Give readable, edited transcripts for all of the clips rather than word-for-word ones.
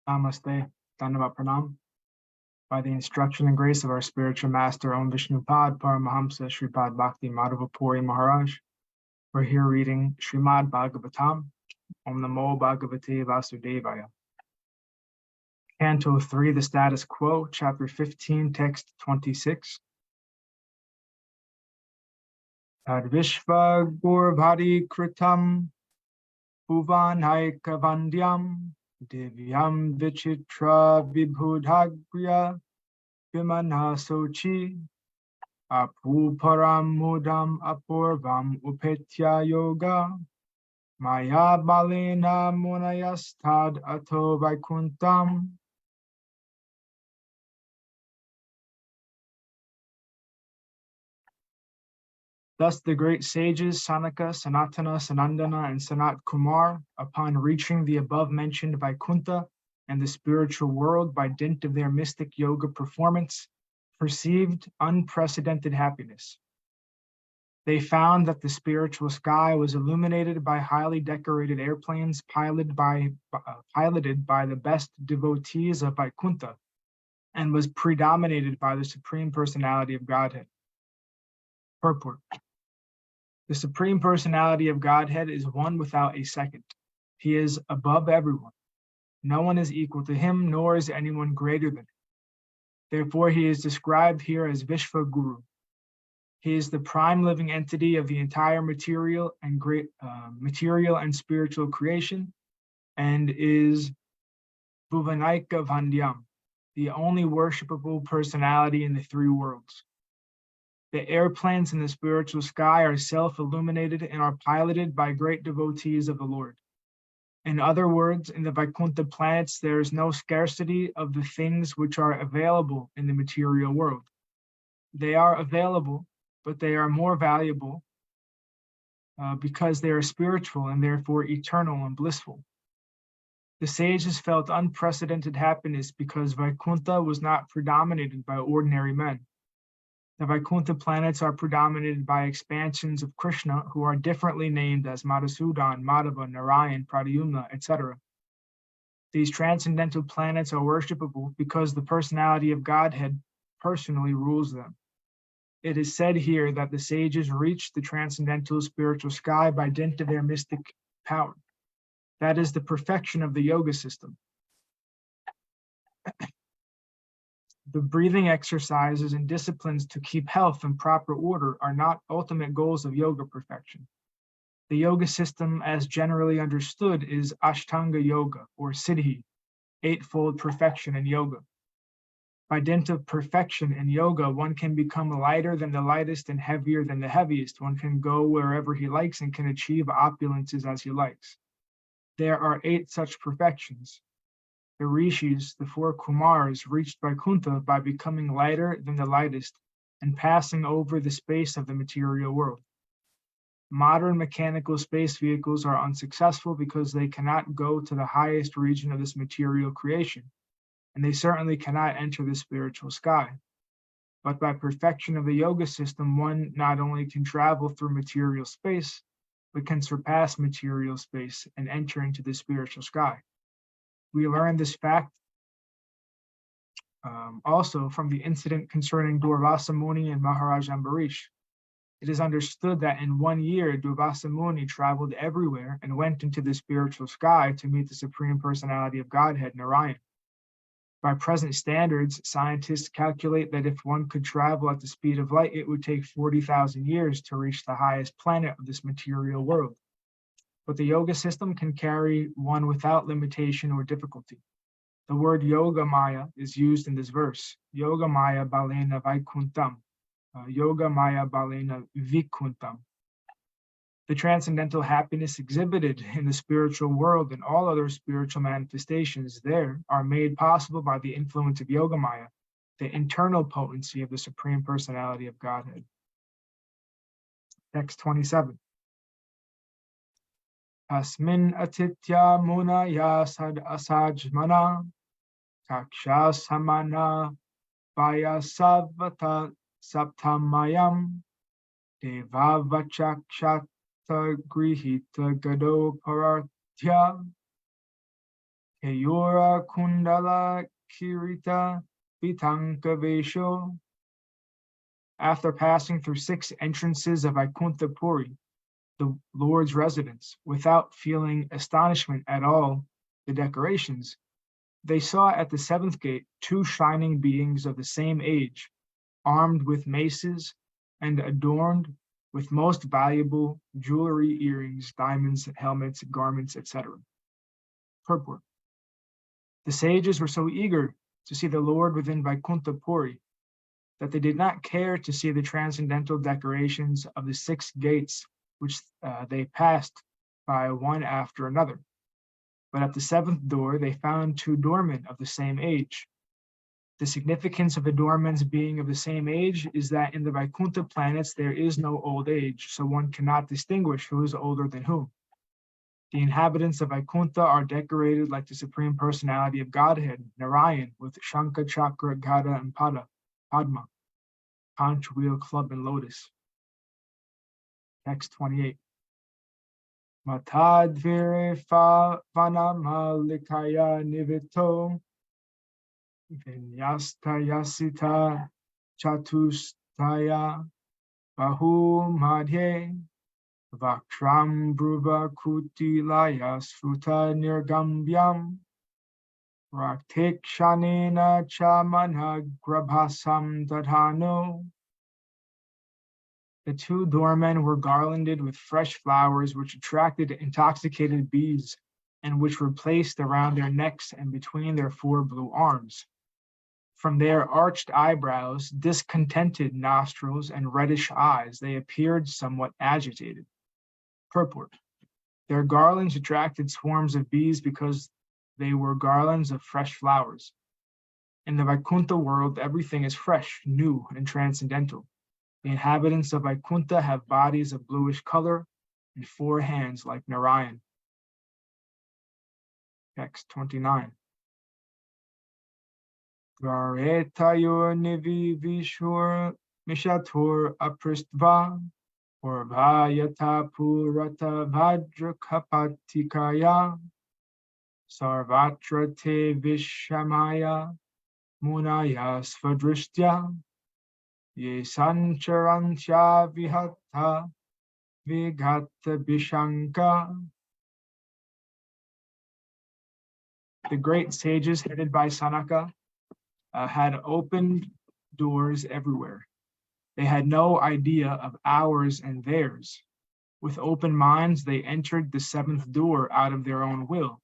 Namaste, Dandavat Pranam. By the instruction and grace of our spiritual master, Om Vishnupad Paramahamsa Sripad Bhakti Madhava Puri Maharaj, we're here reading Srimad Bhagavatam, Om Namo Bhagavate Vasudevaya. Canto 3, the Status Quo, Chapter 15, Text 26. Tad Vishva Gurvhari Kritam Bhuvanhaika Vandyam Divyam Vichitra Vibhudhagriya Vimana Sochi Apuparam Mudam Apurvam Upetya Yoga Maya Balena Munayastad Ato Vaikuntam. Thus the great sages Sanaka, Sanatana, Sanandana, and Sanat Kumar, upon reaching the above-mentioned Vaikuntha and the spiritual world by dint of their mystic yoga performance, perceived unprecedented happiness. They found that the spiritual sky was illuminated by highly decorated airplanes piloted by the best devotees of Vaikuntha and was predominated by the Supreme Personality of Godhead. Purport. The Supreme Personality of Godhead is one without a second. He is above everyone. No one is equal to him, nor is anyone greater than him. Therefore, he is described here as Vishva Guru. He is the prime living entity of the entire material and spiritual creation, and is Bhuvanaika Vandyam, the only worshipable personality in the three worlds. The airplanes in the spiritual sky are self-illuminated and are piloted by great devotees of the Lord. In other words, in the Vaikuntha planets, there is no scarcity of the things which are available in the material world. They are available, but they are more valuable because they are spiritual and therefore eternal and blissful. The sages felt unprecedented happiness because Vaikuntha was not predominated by ordinary men. The Vaikuntha planets are predominated by expansions of Krishna who are differently named as Madhusudan, Madhava, Narayan, Pradyumna, etc. These transcendental planets are worshipable because the personality of Godhead personally rules them. It is said here that the sages reached the transcendental spiritual sky by dint of their mystic power. That is the perfection of the yoga system. The breathing exercises and disciplines to keep health in proper order are not ultimate goals of yoga perfection. The yoga system, as generally understood, is Ashtanga Yoga, or Siddhi, eightfold perfection in yoga. By dint of perfection in yoga, one can become lighter than the lightest and heavier than the heaviest. One can go wherever he likes and can achieve opulences as he likes. There are 8 such perfections. The rishis, the 4 kumars, reached Vaikuntha by becoming lighter than the lightest and passing over the space of the material world. Modern mechanical space vehicles are unsuccessful because they cannot go to the highest region of this material creation, and they certainly cannot enter the spiritual sky. But by perfection of the yoga system, one not only can travel through material space, but can surpass material space and enter into the spiritual sky. We learn this fact also from the incident concerning Durvasa Muni and Maharaj Ambarish. It is understood that in 1 year, Durvasa Muni traveled everywhere and went into the spiritual sky to meet the Supreme Personality of Godhead, Narayan. By present standards, scientists calculate that if one could travel at the speed of light, it would take 40,000 years to reach the highest planet of this material world. But the yoga system can carry one without limitation or difficulty. The word yoga maya is used in this verse. Yoga maya balena vaikuntam. Yoga maya balena vikuntam. The transcendental happiness exhibited in the spiritual world and all other spiritual manifestations there are made possible by the influence of yoga maya, the internal potency of the Supreme Personality of Godhead. Text 27. Asmin atitya muna yasad asajmana kaksha samana vayasavata saptamayam devavachakshata grihita gado paratya Heyura Kundala Kirita Vitanka Vesho. After passing through 6 entrances of Vaikuntha Puri, the Lord's residence, without feeling astonishment at all the decorations, they saw at the 7th gate 2 shining beings of the same age, armed with maces and adorned with most valuable jewelry, earrings, diamonds, helmets, garments, etc. Purport. The sages were so eager to see the Lord within Vaikuntha Puri that they did not care to see the transcendental decorations of the 6 gates which they passed by one after another. But at the 7th door, they found 2 doormen of the same age. The significance of the doormen's being of the same age is that in the Vaikuntha planets, there is no old age, so one cannot distinguish who is older than whom. The inhabitants of Vaikuntha are decorated like the Supreme Personality of Godhead, Narayan, with Shankha, Chakra, Gada, and Padma, conch, wheel, club, and lotus. Text 28. Matadvire vanamalikaya nivito vinyastayasita chatustaya bahu madhye vakram bruva kutilaya sruta nirgambyam raktekshanena chamana grabhasam dadhano. The 2 doormen were garlanded with fresh flowers which attracted intoxicated bees and which were placed around their necks and between their 4 blue arms. From their arched eyebrows, discontented nostrils, and reddish eyes, they appeared somewhat agitated. Purport. Their garlands attracted swarms of bees because they were garlands of fresh flowers. In the Vaikuntha world, everything is fresh, new, and transcendental. The inhabitants of Vaikuntha have bodies of bluish color and 4 hands like Narayan. Text 29. Dvaretayor nivi vishur mishatur apristva Urvayata purata vajrakapatikaya Sarvatra te vishamaya munaya svadrishtya Ye sancharantya vihata vigata bishanka. The great sages headed by Sanaka had opened doors everywhere. They had no idea of ours and theirs. With open minds, they entered the 7th door out of their own will,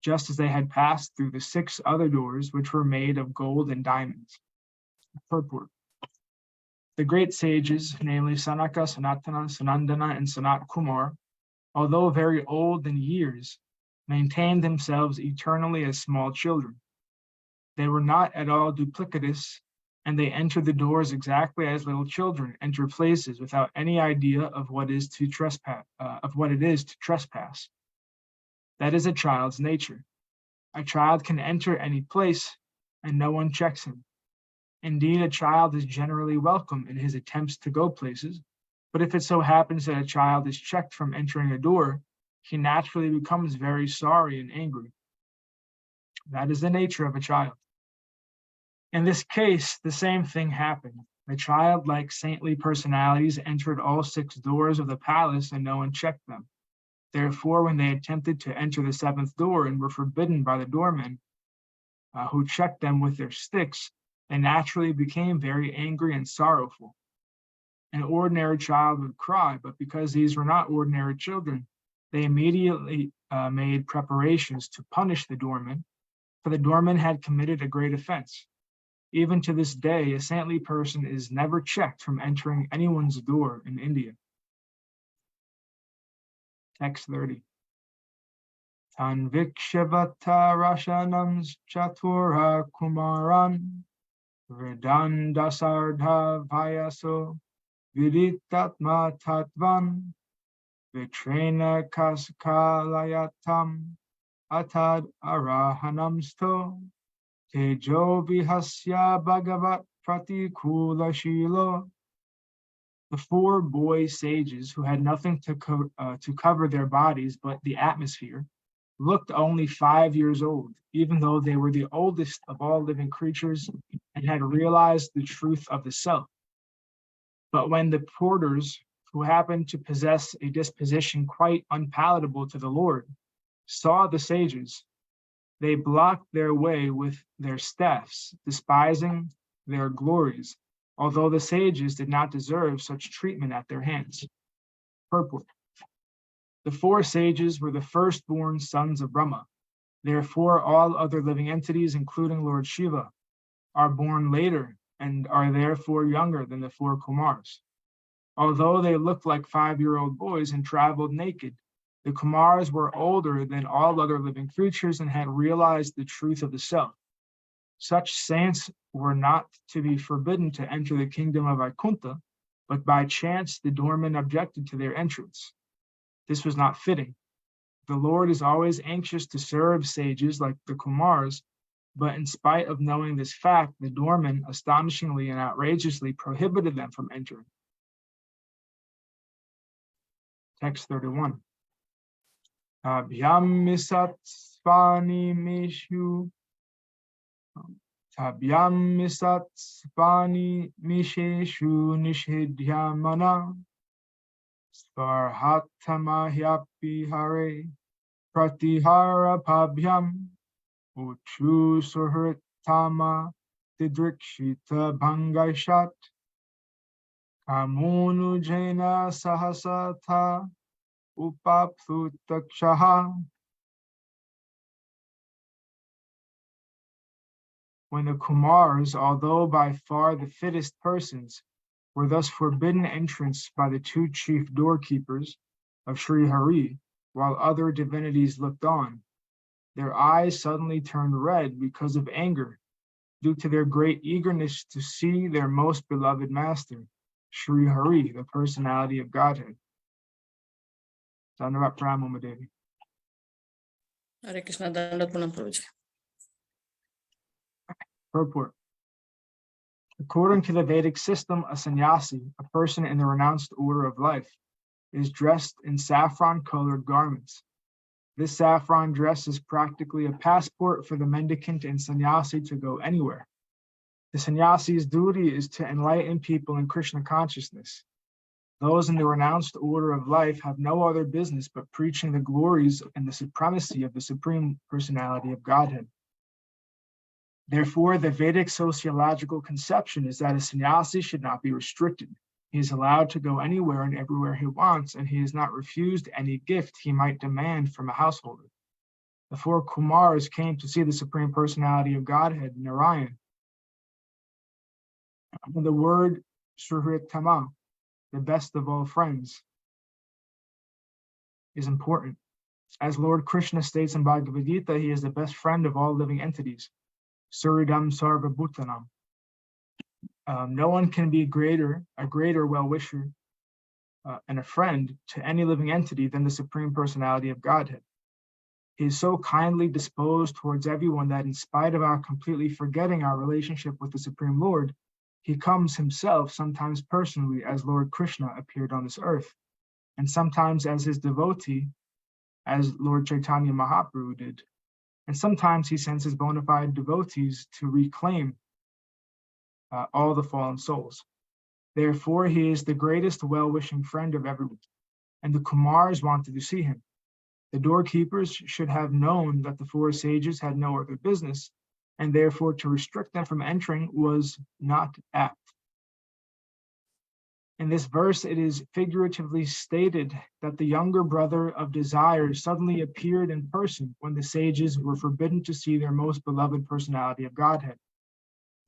just as they had passed through the 6 other doors, which were made of gold and diamonds. Purport. The great sages, namely Sanaka, Sanatana, Sanandana, and Sanat Kumar, although very old in years, maintained themselves eternally as small children. They were not at all duplicitous, and they entered the doors exactly as little children enter places without any idea of what is to trespass. That is a child's nature. A child can enter any place, and no one checks him. Indeed, a child is generally welcome in his attempts to go places, but if it so happens that a child is checked from entering a door, he naturally becomes very sorry and angry. That is the nature of a child. In this case, the same thing happened. The childlike saintly personalities entered all 6 doors of the palace and no one checked them. Therefore, when they attempted to enter the 7th door and were forbidden by the doormen, who checked them with their sticks, they naturally became very angry and sorrowful. An ordinary child would cry, but because these were not ordinary children, they immediately made preparations to punish the doorman, for the doorman had committed a great offense. Even to this day, a saintly person is never checked from entering anyone's door in India. Text 30. Tanvikshevata rashanam chatura kumaran Vedandasardha vayaso viditatma tatvam vitrena kaskalayatam atad arahanamsto tejo vihasya bhagavat pratikula shilo. The 4 boy sages who had nothing to cover their bodies but the atmosphere looked only 5 years old, even though they were the oldest of all living creatures and had realized the truth of the self. But when the porters, who happened to possess a disposition quite unpalatable to the Lord, saw the sages, they blocked their way with their staffs, despising their glories, although the sages did not deserve such treatment at their hands. Purport. The 4 sages were the firstborn sons of Brahma. Therefore, all other living entities, including Lord Shiva, are born later and are therefore younger than the 4 Kumars. Although they looked like 5-year-old boys and traveled naked, the Kumars were older than all other living creatures and had realized the truth of the self. Such saints were not to be forbidden to enter the kingdom of Vaikuntha, but by chance the doorman objected to their entrance. This was not fitting. The Lord is always anxious to serve sages like the Kumars, but in spite of knowing this fact, the doorman astonishingly and outrageously prohibited them from entering. Text 31. Tabhyam misat svani mishu. Tabhyam misat svani misheshu nishidhyamana. Svarhatamahyappi hare pratihara pabhyam. Uchu suhritama didrikshita bhangaishat. Kamunu jena sahasata upaplutakshah. When the Kumars, although by far the fittest persons, were thus forbidden entrance by the 2 chief doorkeepers of Sri Hari, while other divinities looked on, their eyes suddenly turned red because of anger, due to their great eagerness to see their most beloved master, Sri Hari, the personality of Godhead. Dhanyavad Pranam, Uma Devi. Hare Krishna, Dandavat Pranam Prabhuji. Purport. According to the Vedic system, a sannyasi, a person in the renounced order of life, is dressed in saffron-colored garments. This saffron dress is practically a passport for the mendicant and sannyasi to go anywhere. The sannyasi's duty is to enlighten people in Krishna consciousness. Those in the renounced order of life have no other business but preaching the glories and the supremacy of the Supreme Personality of Godhead. Therefore, the Vedic sociological conception is that a sannyasi should not be restricted. He is allowed to go anywhere and everywhere he wants, and he is not refused any gift he might demand from a householder. The 4 Kumars came to see the Supreme Personality of Godhead, Narayan. And the word Suhritama, the best of all friends, is important. As Lord Krishna states in Bhagavad Gita, he is the best friend of all living entities. Suridam Sarva Bhutanam. No one can be a greater well-wisher and a friend to any living entity than the Supreme Personality of Godhead. He is so kindly disposed towards everyone that in spite of our completely forgetting our relationship with the Supreme Lord, he comes himself, sometimes personally as Lord Krishna appeared on this earth, and sometimes as his devotee, as Lord Chaitanya Mahaprabhu did. And sometimes he sends his bona fide devotees to reclaim all the fallen souls. Therefore, he is the greatest well-wishing friend of everyone, and the Kumars wanted to see him. The doorkeepers should have known that the 4 sages had no other business, and therefore to restrict them from entering was not apt. In this verse, it is figuratively stated that the younger brother of desire suddenly appeared in person when the sages were forbidden to see their most beloved personality of Godhead.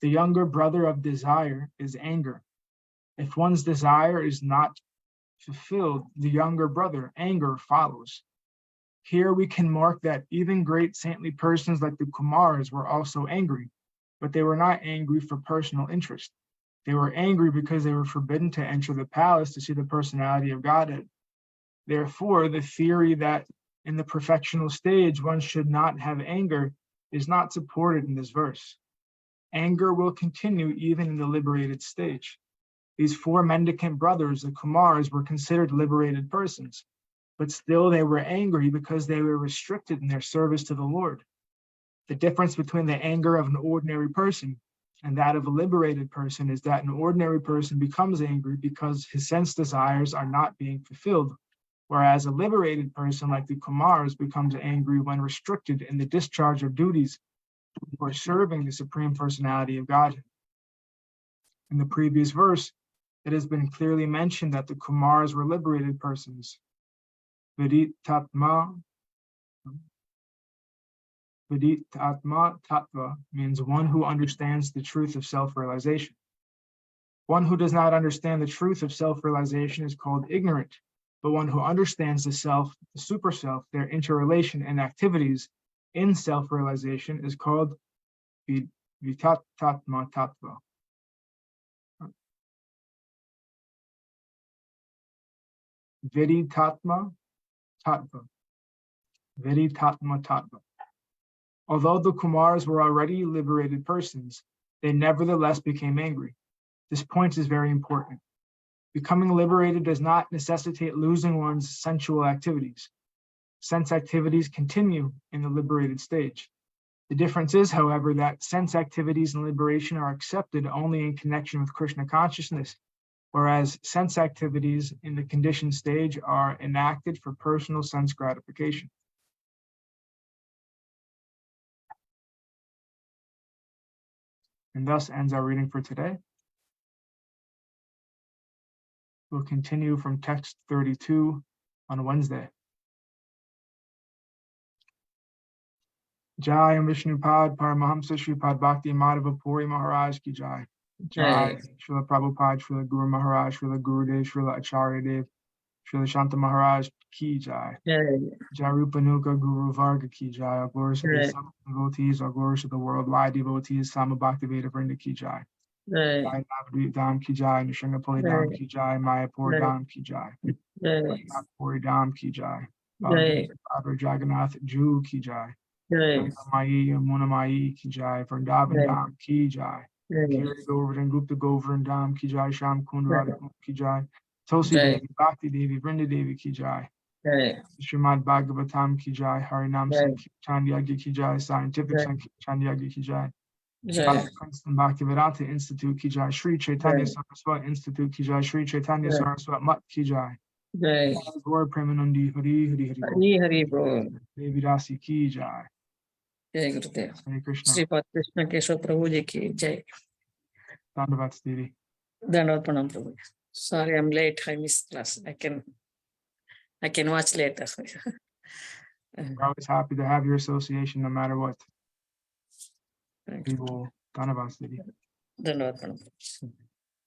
The younger brother of desire is anger. If one's desire is not fulfilled, the younger brother, anger, follows. Here we can mark that even great saintly persons like the Kumars were also angry, but they were not angry for personal interest. They were angry because they were forbidden to enter the palace to see the personality of Godhead. Therefore, the theory that in the perfectional stage one should not have anger is not supported in this verse. Anger will continue even in the liberated stage. These 4 mendicant brothers, the Kumars, were considered liberated persons, but still they were angry because they were restricted in their service to the Lord. The difference between the anger of an ordinary person and that of a liberated person is that an ordinary person becomes angry because his sense desires are not being fulfilled, whereas a liberated person like the Kumars becomes angry when restricted in the discharge of duties for serving the Supreme Personality of Godhead. In the previous verse, it has been clearly mentioned that the Kumars were liberated persons. Viditatma tattva means one who understands the truth of self-realization. One who does not understand the truth of self-realization is called ignorant, but one who understands the self, the super self, their interrelation and activities in self-realization is called vitatma tattva. Viditatma tattva. Viditatma tattva. Although the Kumars were already liberated persons, they nevertheless became angry. This point is very important. Becoming liberated does not necessitate losing one's sensual activities. Sense activities continue in the liberated stage. The difference is, however, that sense activities in liberation are accepted only in connection with Krishna consciousness, whereas sense activities in the conditioned stage are enacted for personal sense gratification. And thus ends our reading for today. We'll continue from text 32 on Wednesday. Jai Vishnupad Paramahamsa Shripad Bhakti Madhava Puri Maharaj Ki Jai. Jai Srila Prabhupada, Srila Guru Maharaj, Srila Gurudev, Srila Acharya Dev, Srila Shanta Maharaj Ki Jai. Jai Rupanuka Guru Varga Ki Jai. All glories to the seven devotees, all glories to the worldwide devotees, Sama Bhakti Veda Vrinda Ki Jai. Jai Navadvip Dham Ki Jai, Nishangapuri Dham Ki Jai, Mayapur Dham Ki Jai. Puri Dham Ki Jai. Bhadra Jagannath Ju Ki Jai. Mai Yamuna Mai Ki Jai. Vrindavan Dham Ki Jai. Kiri Govardhan Gupta Govardhan Dham Ki Jai. Sham Kund Radha Kund Ki Jai. Tulsi Devi, Bhakti Devi, Vrinda Devi Ki Jai. Srimad Bhagavatam Ki Jai. Harinam Sankirtan Yagya Ki Jai. Scientific Sankirtan Yagya Ki Jai. Princeton Bhaktivedanta Institute Ki Jai. Shri Chaitanya Saraswat Institute Ki Jai. Shri Chaitanya Saraswat Mat Ki Jai. Gaur Premanandi Hari Hari Hari Hari Bol. Devi Rasi Ki Jai. Jai Gurudev. Hare Krishna. Sripad Krishna Keshav Prabhu ji ki jai. Dandavat Devi. Dandavat Pranam Prabhu. Sorry, I'm late. I missed class. I can watch later. We're always happy to have your association no matter what. Thank We you. will Dandavat Devi. Dandavat Pranam Prabhu.